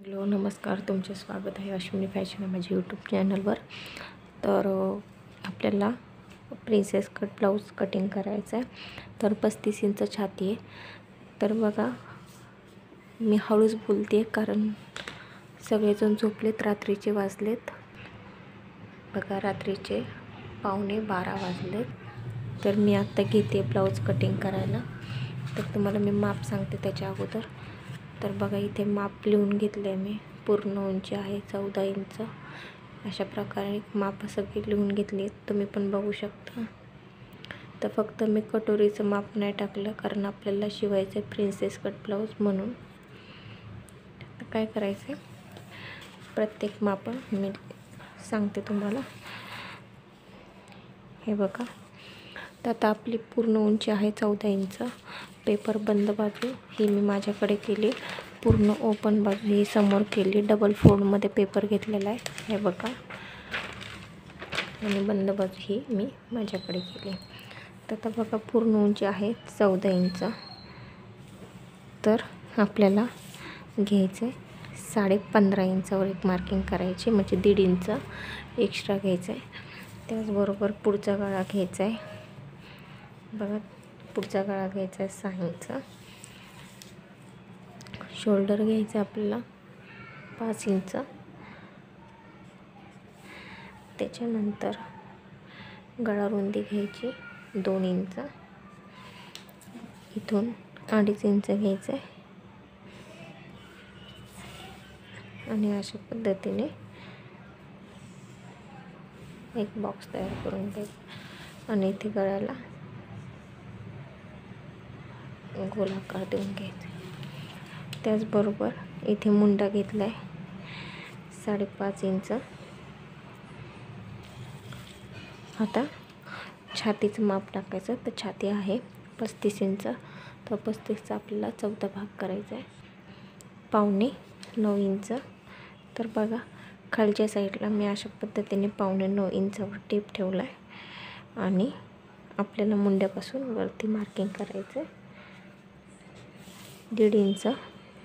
Hello नमस्कार, तुमचे स्वागत आहे अश्विनी फॅशन या माझ्या यूट्यूब चॅनलवर. तर आपल्याला प्रिन्सेस कट ब्लाऊज कटिंग करायचं आहे. तर 35 इंच छाती आहे. तर बघा, मी हळूच बोलते कारण सगळेजण झोपलेत, रात्रीचे वाजलेत बघा, रात्रीचे 11:15 वाजलेत. तर मी आत्ता घेते ब्लाऊज कटिंग करायला. तर तुम्हाला मी माप सांगते त्याच्या अगोदर. तर बघा, इथे माप लिहून घेतलं आहे मी. पूर्ण उंची आहे 14 इंच. अशा प्रकारे माप सगळे लिहून घेतले, तुम्ही पण बघू शकता. तर फक्त मी कटोरीचं माप नाही टाकलं कारण आपल्याला शिवायचं आहे प्रिन्सेस कट ब्लाऊज म्हणून. तर काय करायचं आहे, प्रत्येक माप मी सांगते तुम्हाला. हे बघा, तर आता आपली पूर्ण उंची आहे 14 इंच. पेपर बंद बाजू ही मी माझ्याकडे केली, पूर्ण ओपन बाजू ही समोर केली. डबल फोल्डमध्ये पेपर घेतलेला आहे, हे बघा. आणि बंद बाजू ही मी माझ्याकडे केली. तर आता बघा, पूर्ण उंची आहे 14 इंच. तर आपल्याला घ्यायचं आहे 15.5 इंचावर एक मार्किंग करायची, म्हणजे 1.5 इंच एक्स्ट्रा घ्यायचं आहे. त्याचबरोबर पुढचा गळा घ्यायचा आहे. बघा, पुढचा गळा घ्यायचा आहे 6 इंच. शोल्डर घ्यायचं आपल्याला 5 इंच. त्याच्यानंतर गळा रुंदी घ्यायची 2 इंच. इथून 2.5 इंच घ्यायचं आहे आणि अशा पद्धतीने एक बॉक्स तयार करून घ्यायचा आणि इथे गळ्याला गोल आकार देऊन घ्यायचा. त्याचबरोबर इथे मुंडा घेतला आहे 5.5 इंच. आता छातीचं माप टाकायचं. तर छाती आहे 35 इंच. तर 35चा आपल्याला 4था भाग करायचा आहे, 8.25 इंच. तर बघा, खालच्या साईडला मी अशा पद्धतीने 8.25 इंचावर टेप ठेवला आहे आणि आपल्याला मुंड्यापासून वरती मार्किंग करायचं आहे 1.5 इंच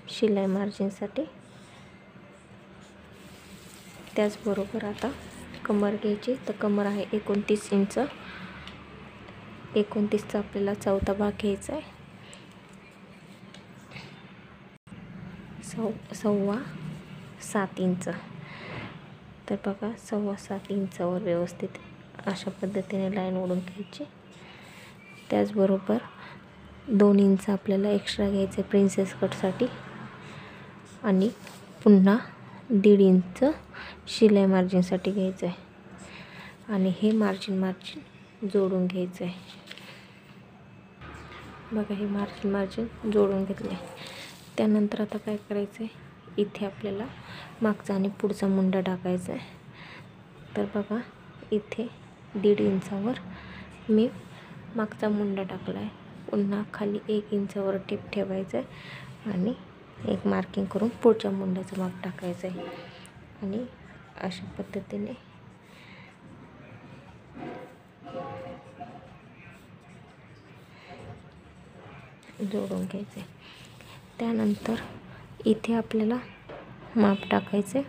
शिलाई मार्जिनसाठी. त्याचबरोबर आता कमर घ्यायची. तर कमर आहे 29 इंच. 29चा आपल्याला 4था भाग घ्यायचा आहे, 7.25 इंच. तर बघा, 7.25 इंचावर व्यवस्थित अशा पद्धतीने लाईन ओढून घ्यायची. त्याचबरोबर 2 इंच आपल्याला एक्स्ट्रा घ्यायचं आहे प्रिन्सेस कटसाठी आणि पुन्हा 1.5 इंच शिलाई मार्जिनसाठी घ्यायचं आहे आणि हे मार्जिन जोडून घ्यायचं आहे. बघा, हे मार्जिन जोडून घेतलं आहे. त्यानंतर आता काय करायचं आहे, इथे आपल्याला मागचा आणि पुढचा मुंडा टाकायचा आहे. तर बघा, इथे 1.5 इंचावर मी मागचा मुंडा टाकला आहे. पुन्हा खाली 1 इंचावर टेप ठेवायचा आहे आणि एक मार्किंग करून पुढच्या मुंड्याचं माप टाकायचं आहे आणि अशा पद्धतीने जोडून घ्यायचे. त्यानंतर इथे आपल्याला माप टाकायचे.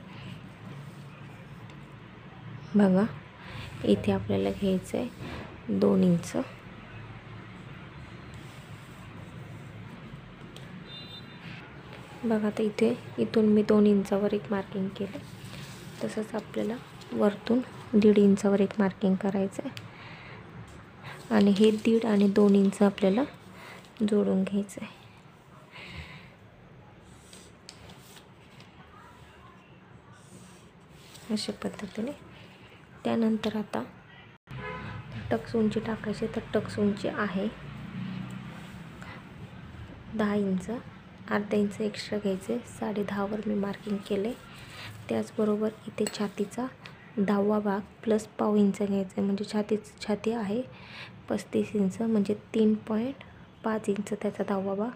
बघा, इथे आपल्याला घ्यायचं आहे 2 इंच. बघा, आता इथून मी 2 इंचावर एक मार्किंग केलं. तसंच आपल्याला वरतून 1.5 इंचावर एक मार्किंग करायचं आहे आणि हे 1.5 आणि 2 इंच आपल्याला जोडून घ्यायचं आहे. अशा पद्धतीने. त्यानंतर आता टक्स उंची टाकायची. तर टक्स उंची आहे 10 इंच. अर्धा इंच एक्स्ट्रा घ्यायचे, 10.5वर मी मार्किंग केले. त्याचबरोबर इथे छातीचा 10वा भाग प्लस पाव इंच घ्यायचं आहे, म्हणजे छाती आहे 35 इंच, म्हणजे 3.5 इंच त्याचा 10वा भाग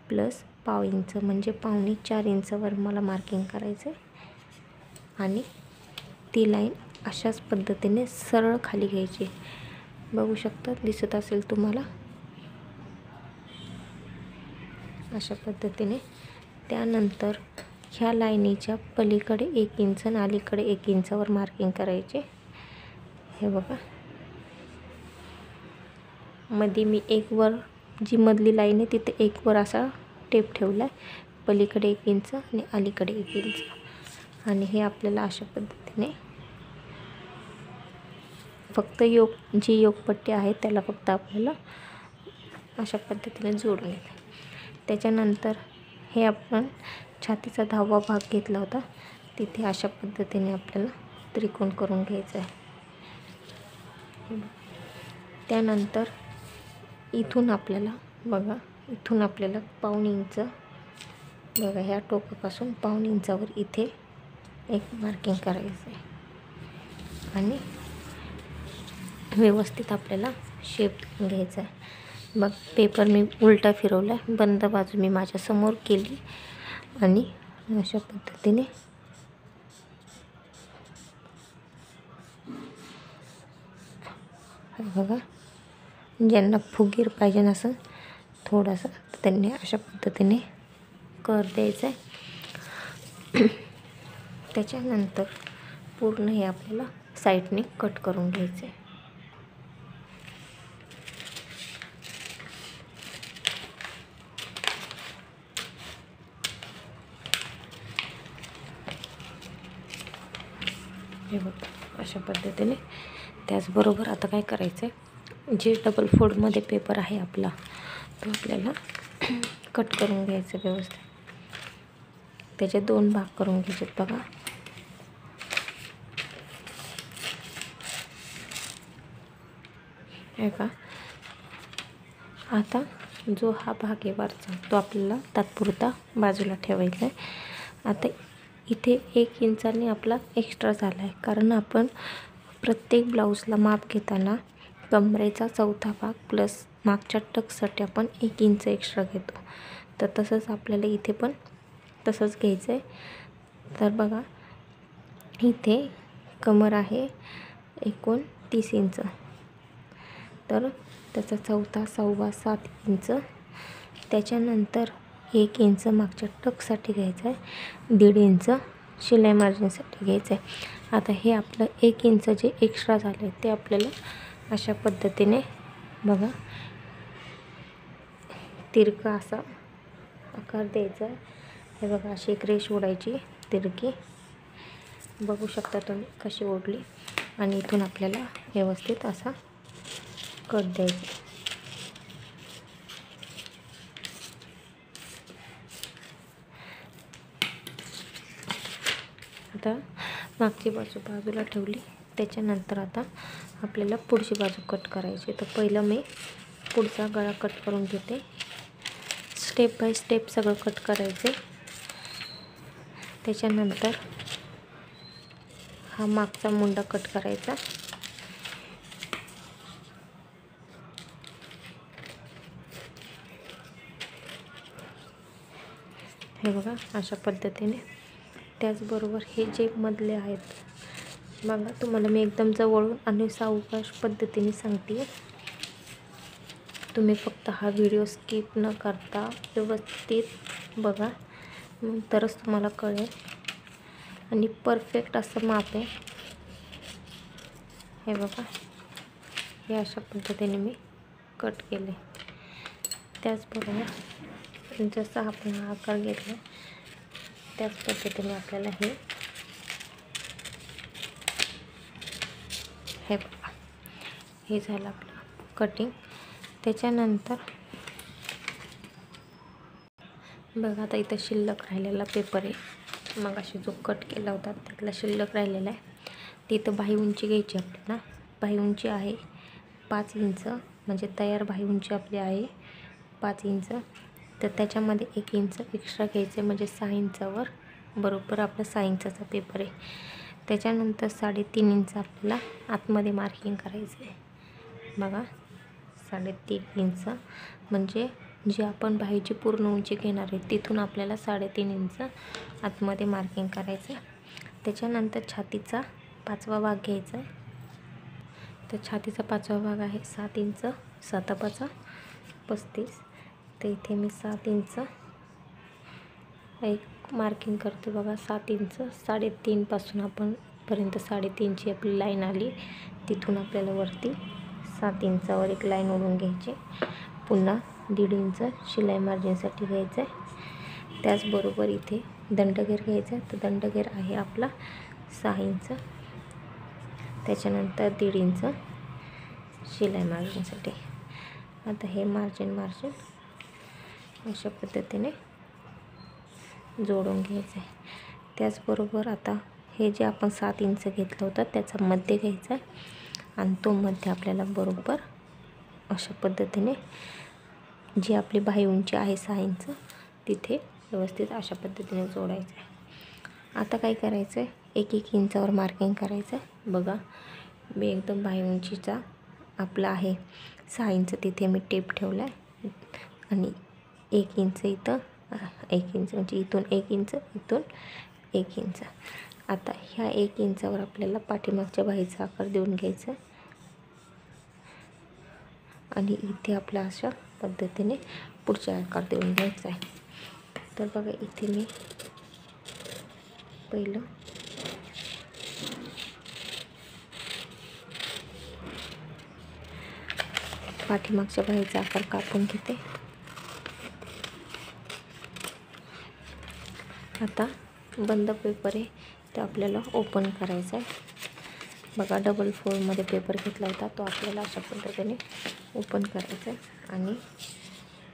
प्लस पाव इंच, म्हणजे 3.25 इंचावर मला मार्किंग करायचं आहे आणि ती लाईन अशाच पद्धतीने सरळ खाली घ्यायची. बघू शकता, दिसत असेल तुम्हाला अशा पद्धतीने. त्यानंतर ह्या लाईनीच्या पलीकडे 1 इंच आणि अलीकडे 1 इंचावर मार्किंग करायचे। हे बघा, मध्ये मी 1 वर जी मधली लाईन आहे तिथे 1 वर असा टेप ठेवला आहे, पलीकडे 1 इंच आणि अलीकडे 1 इंच। आणि हे आपल्याला अशा पद्धतीने फक्त जी योगपट्टी आहे त्याला फक्त आपल्याला अशा पद्धतीने जोडून घ्यायचं। त्याच्यानंतर हे आपण छातीचा 10वा भाग घेतला होता तिथे अशा पद्धतीने आपल्याला त्रिकोण करून घ्यायचा आहे। त्यानंतर इथून आपल्याला बघा, इथून आपल्याला पाऊण इंच बघा, ह्या टोकापासून पाऊण इंचावर इथे एक मार्किंग करायचं आहे आणि व्यवस्थित आपल्याला शेप घ्यायचा आहे। मग पेपर मी उलटा फिरवला, बंद बाजू मी माझ्या समोर केली आणि अशा पद्धतीने बघा, ज्यांना फुगीर पाहिजे असं थोडासा त्यांनी अशा पद्धतीने कर द्यायचं आहे। त्याच्यानंतर पूर्ण हे आपल्याला साईडने कट करून घ्यायचं आहे। हे बघा, अशा पद्धतीने। त्याचबरोबर आता काय करायचं आहे, जे डबल फोल्डमध्ये पेपर आहे आपला तो आपल्याला कट करून घ्यायचं व्यवस्थित। त्याचे 2 भाग करून घ्यायचे बघा। हे का, आता जो हा भाग आहे वरचा तो आपल्याला तात्पुरता बाजूला ठेवायचा आहे। आता इथे 1 इंचाने आपला एक्स्ट्रा झाला आहे, कारण आपण प्रत्येक ब्लाऊजला माप घेताना कमरेचा 4था भाग प्लस मागच्या टक्ससाठी आपण 1 इंच एक्स्ट्रा घेतो। तर तसंच आपल्याला इथे पण तसंच घ्यायचं आहे। तर बघा, इथे कमर आहे एकूण 30 इंच, तर त्याचा 4था 6वा 7 इंच। त्याच्यानंतर 1 इंच मागच्या टक्ससाठी घ्यायचं आहे, 1.5 इंच शिलाई मार्जिनसाठी घ्यायचं आहे। आता हे आपलं 1 इंच जे एक्स्ट्रा झालं आहे ते आपल्याला अशा पद्धतीने बघा तिरका असा आकार द्यायचा आहे। हे बघा, अशी एक रेष ओढायची तिरकी, बघू शकता तुम्ही कशी ओढली, आणि इथून आपल्याला व्यवस्थित असा कट द्यायचा। आता मागची बाजू बाजूला ठेवली, त्याच्यानंतर आता आपल्याला पुढची बाजू कट करायची। तर पहिलं मी पुढचा गळा कट करून घेते, स्टेप बाय स्टेप सगळं कट करायचे। त्याच्यानंतर हा मागचा मुंडा कट करायचा। हे बघा, अशा पद्धतीने। त्याचबरोबर हे जे मधले आहेत बघा, तुम्हाला मी एकदम जवळून आणि सावकाश पद्धतीने सांगते, तुम्ही फक्त हा व्हिडिओ स्किप न करता व्यवस्थित बघा, तरच तुम्हाला कळेल आणि परफेक्ट असं माप आहे। हे बघा, हे अशा पद्धतीने मी कट केले। त्याचबरोबर जसा आपण हा आकार घेतला त्याच पद्धतीने आपल्याला हे बघा, हे झालं आपलं कटिंग। त्याच्यानंतर बघा, आता इथं शिल्लक राहिलेला पेपर आहे, मग अशी जो कट केला होता त्यातला शिल्लक राहिलेला आहे। तिथं बाही उंची घ्यायची आपल्याला। बाही उंची आहे 5 इंच, म्हणजे तयार बाही उंची आपली आहे 5 इंच। तर त्याच्यामध्ये 1 इंच एक्स्ट्रा घ्यायचं आहे, म्हणजे 6 इंचावर बरोबर आपला 6 इंचाचा पेपर आहे। त्याच्यानंतर 3.5 इंच आपल्याला आतमध्ये मार्किंग करायचं आहे बघा, 3.5 इंच, म्हणजे जी आपण बाहीची पूर्ण उंची घेणार आहे तिथून आपल्याला 3.5 इंच आतमध्ये मार्किंग करायचं आहे। त्याच्यानंतर छातीचा 5वा भाग घ्यायचा आहे। तर छातीचा 5वा भाग आहे 7 इंच, 7×5 = 35। तर इथे मी 7 इंच एक मार्किंग करते बघा 7 इंच. 3.5 पासून आपण पर्यंत 3.5ची आपली लाईन आली. तिथून आपल्याला वरती 7 इंचावर एक लाईन ओढून घ्यायची. पुन्हा 1.5 इंच शिलाई मार्जिनसाठी घ्यायचं आहे. त्याचबरोबर इथे दंडगेर घ्यायचा आहे. तर दंडगेर आहे आपला 6 इंच. त्याच्यानंतर 1.5 इंच शिलाई मार्जिनसाठी. आता हे मार्जिन अशा पद्धतीने जोडून घ्यायचं आहे. त्याचबरोबर आता हे जे आपण 7 इंच घेतलं होतं त्याचा मध्य घ्यायचा आहे आणि तो मध्य आपल्याला बरोबर अशा पद्धतीने जी आपली बाही उंची आहे 6 इंच तिथे व्यवस्थित अशा पद्धतीने जोडायचं आहे. आता काय करायचं आहे, 1-1 इंचावर मार्किंग करायचं आहे. बघा मी एकदम बाही उंचीचा आपला आहे 6 इंच तिथे मी टेप ठेवला आहे आणि 1 इंच इथं 1 इंच म्हणजे इथून 1 इंच इथून 1 इंच. आता ह्या 1 इंचावर आपल्याला पाठीमागच्या बाहीचा आकार देऊन घ्यायचा आहे आणि इथे आपल्या अशा पद्धतीने पुढचा आकार देऊन घ्यायचा आहे. तर बघा इथे मी पहिलं पाठीमागच्या बाहीचा आकार कापून घेते. आता बंद पेपर आहे ते आपल्याला ओपन करायचा आहे. बघा डबल फोल्डमध्ये पेपर घेतला होता तो आपल्याला अशा पद्धतीने ओपन करायचा आहे आणि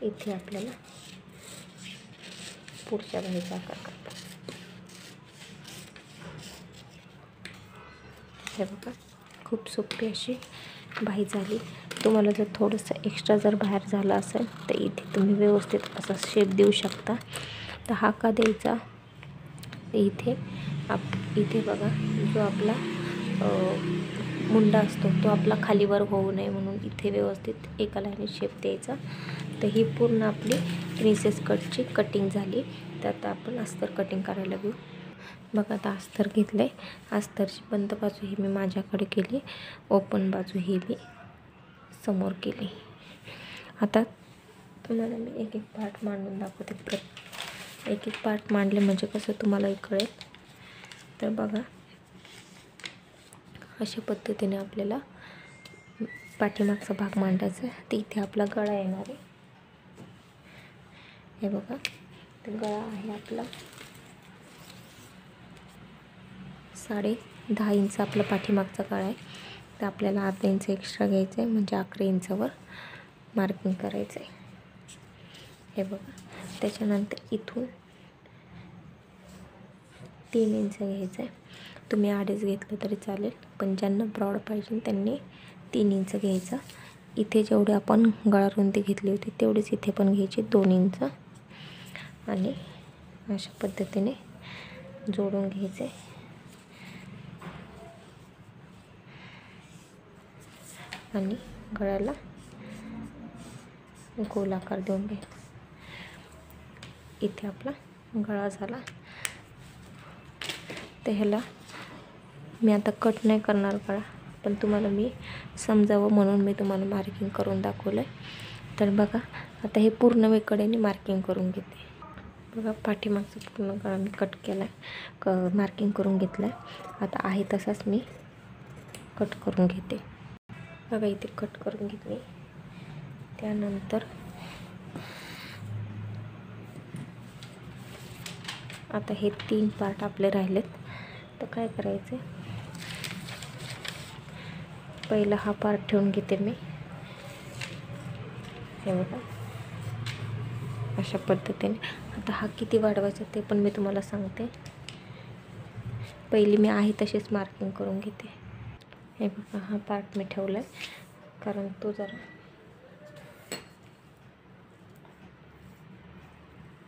इथे आपल्याला पुढच्या बाहीचा आकार करतो. हे बघा खूप सोपी अशी बाही झाली. तुम्हाला जर थोडंसं एक्स्ट्रा जर बाहेर झालं असेल तर इथे तुम्ही व्यवस्थित असा शेप देऊ शकता. तर हा का द्यायचा, इथे इथे बघा जो आपला मुंडा असतो तो आपला खालीवर होऊ नये म्हणून इथे व्यवस्थित एका लाईनीत शेप द्यायचा. तर ही पूर्ण आपली प्रिन्सेस कटची कटिंग झाली. तर आता आपण अस्तर कटिंग करायला घेऊ. बघा आता अस्तर घेतलं आहे. अस्तरची बंद बाजू ही मी माझ्याकडे केली, ओपन बाजू ही मी समोर केली. आता तुम्हाला मी एक पार्ट मांडून दाखवते. एक पार्ट मांडले म्हणजे कसं तुम्हाला कळेल. तर बघा अशा पद्धतीने आपल्याला पाठीमागचा भाग मांडायचा आहे. तर इथे आपला गळा येणार आहे. हे बघा तर गळा आहे आपला 10.5 इंच आपला पाठीमागचा गळा आहे. तर आपल्याला अर्धा इंच एक्स्ट्रा घ्यायचं आहे म्हणजे 11 इंचावर मार्किंग करायचं आहे. हे बघा त्याच्यानंतर इथून 3 इंच घ्यायचं आहे. तुम्ही 2.5 घेतलं तरी चालेल, पण ज्यांना ब्रॉड पाहिजे त्यांनी 3 इंच घ्यायचा. इथे जेवढे आपण गळा रुंदी घेतली होती तेवढीच इथे पण घ्यायची 2 इंच आणि अशा पद्धतीने जोडून घ्यायचे आणि गळ्याला गोल आकार देऊन घ्यायचा. इथे आपला गळा झाला. तर ह्याला मी आता कट नाही करणार गळा, पण तुम्हाला मी समजावं म्हणून मी तुम्हाला मार्किंग करून दाखवलं आहे. तर बघा आता हे पूर्ण मी कडेने मार्किंग करून घेते. बघा पाठीमागचा पूर्ण गळा मी कट केला आहे, मार्किंग करून घेतलं आहे. आता आहे तसाच मी कट करून घेते. बघा इथे कट करून घेतले. त्यानंतर आता हे 3 पार्ट आपले राहिलेत. तर काय करायचं, पहिला हा पार्ट ठेवून घेते मी. हे बघा अशा पद्धतीने. आता हा किती वाढवायचा ते पण मी तुम्हाला सांगते. पहिली मी आहे तशीच मार्किंग करून घेते. हे बघा हा पार्ट मी ठेवला आहे कारण तो जरा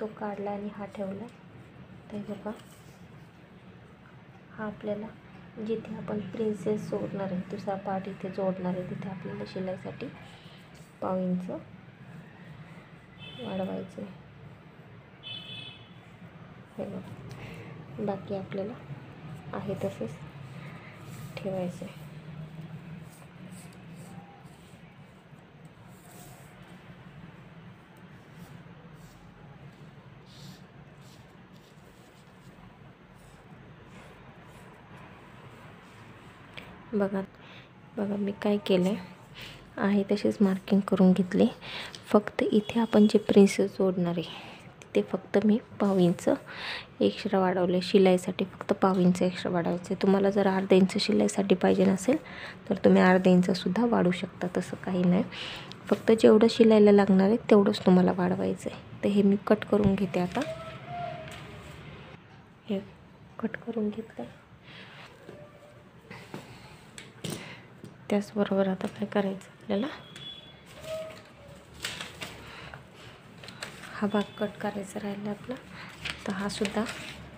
तो काढला आणि हा ठेवला. तर बघा हा आपल्याला जिथे आपण प्रिन्सेस जोडणार आहे दुसरा पार्ट इथे जोडणार आहे तिथे आपल्याला शिलाईसाठी 1/2 इंच वाढवायचं आहे. हे बघा बाकी आपल्याला आहे तसंच ठेवायचं आहे. बघा मी काय केलं आहे तशीच मार्किंग करून घेतली. फक्त इथे आपण जे प्रिन्सेस जोडणार आहे ते फक्त मी पाव इंच एक्स्ट्रा वाढवले. शिलाईसाठी फक्त पाव इंच एक्स्ट्रा वाढवायचे. तुम्हाला जर अर्धा इंच शिलाईसाठी पाहिजे नसेल तर तुम्ही अर्धा इंचसुद्धा वाढवू शकता, तसं काही नाही. फक्त जेवढं शिलाईला लागणार आहे तेवढंच तुम्हाला वाढवायचं आहे. तर हे मी कट करून घेते. आता हे कट करून घेतलं. त्याचबरोबर आता काय करायचं आपल्याला, हा भाग कट करायचा राहिला आपला. तर हा सुद्धा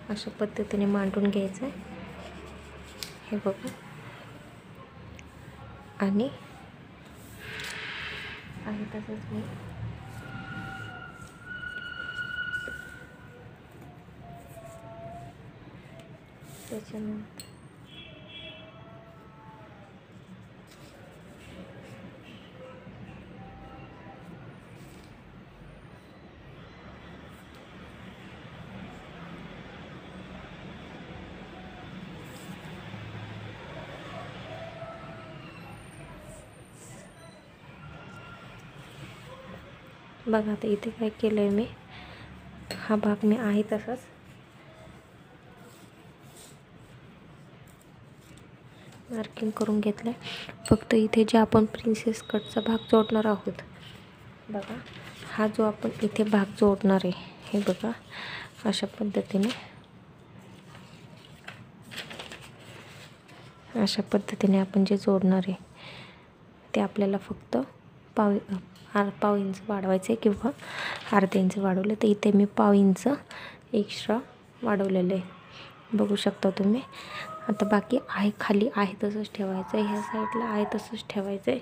अशा पद्धतीने मांडून घ्यायचा आहे. हे बघा, आणि आहे तसंच मी त्याच्यानंतर बघा आता इथे काय केलं आहे मी, हा भाग मी आहे तसाच मार्किंग करून घेतलं आहे. फक्त इथे जे आपण प्रिन्सेस कटचा भाग जोडणार आहोत, बघा हा जो आपण इथे भाग जोडणार आहे, हे बघा अशा पद्धतीने आपण जे जोडणार आहे ते आपल्याला फक्त पाव इंच वाढवायचं आहे किंवा अर्धा इंच वाढवलं. तर इथे मी पाव इंच एक्स्ट्रा वाढवलेलं आहे, बघू शकता तुम्ही. आता बाकी आहे खाली आहे तसंच ठेवायचं आहे. ह्या साईडला आहे तसंच ठेवायचं आहे,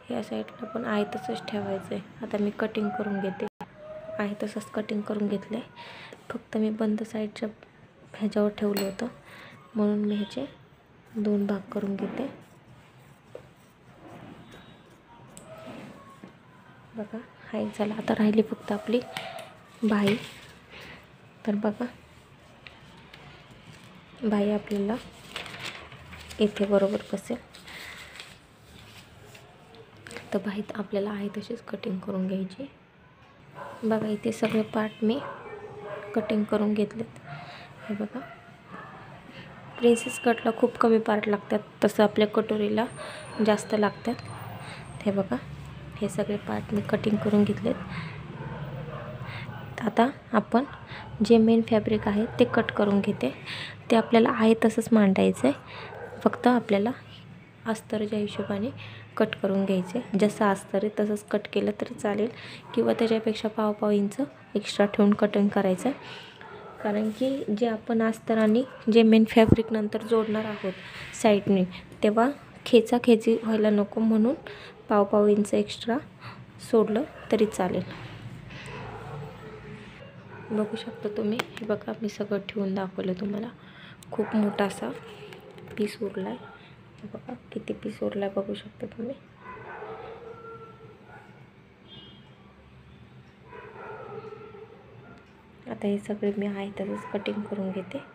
ह्या साईडला पण आहे तसंच ठेवायचं आहे. आता मी कटिंग करून घेते. आहे तसंच कटिंग करून घेतलं आहे. फक्त मी बंद साईडच्या ह्याच्यावर ठेवलं होतं म्हणून मी ह्याचे 2 भाग करून घेते. बघा हा एक झाला. आता राहिली फक्त आपली बाही. तर बघा बाही आपल्याला इथे बरोबर बसेल. तर बाहीत आपल्याला आहे तशीच कटिंग करून घ्यायची. बघा इथे सगळे पार्ट मी कटिंग करून घेतलेत. हे बघा, प्रिन्सेस कटला खूप कमी पार्ट लागतात, तसं आपल्या कटोरीला जास्त लागतात. हे बघा हे सगळे पार्ट मी कटिंग करून घेतलेत. आता आपण जे मेन फॅब्रिक आहे ते कट करून घेते. ते आपल्याला आहे तसंच मांडायचं आहे. फक्त आपल्याला अस्तरच्या हिशोबाने कट करून घ्यायचे. जसं अस्तर आहे तसंच कट केलं तरी चालेल किंवा त्याच्यापेक्षा पाव इंच एक्स्ट्रा ठेवून कटिंग करायचं आहे. कारण की जे आपण अस्तर आणि जे मेन फॅब्रिक नंतर जोडणार आहोत साईडने, तेव्हा खेचाखेची व्हायला नको म्हणून पाव इंच एक्स्ट्रा सोडलं तरी चालेल. बघू शकता तुम्ही. हे बघा मी सगळं ठेवून दाखवलं तुम्हाला. खूप मोठा असा पीस उरला आहे. हे बघा किती पीस उरला आहे बघू शकता तुम्ही. आता हे सगळे मी आहे तसंच कटिंग करून घेते.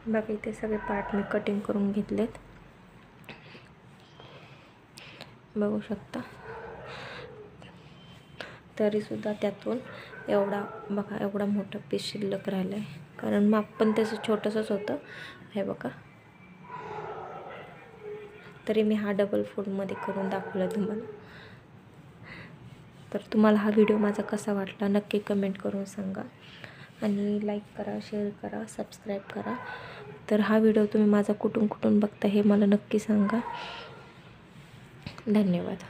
बघा इथे सगळे पार्ट मी कटिंग करून घेतलेत, बघू शकता. तरीसुद्धा त्यातून एवढा मोठा पीस शिल्लक राहिला आहे, कारण माप पण त्याचं छोटंसंच होतं. हे बघा तरी मी हा डबल फोल्डमध्ये करून दाखवला तुम्हाला. तर तुम्हाला हा व्हिडिओ माझा कसा वाटला नक्की कमेंट करून सांगा आणि लाईक करा, शेअर करा, सबस्क्राईब करा. तर हा व्हिडिओ तुम्ही माझा कुठून बघता हे मला नक्की सांगा. धन्यवाद.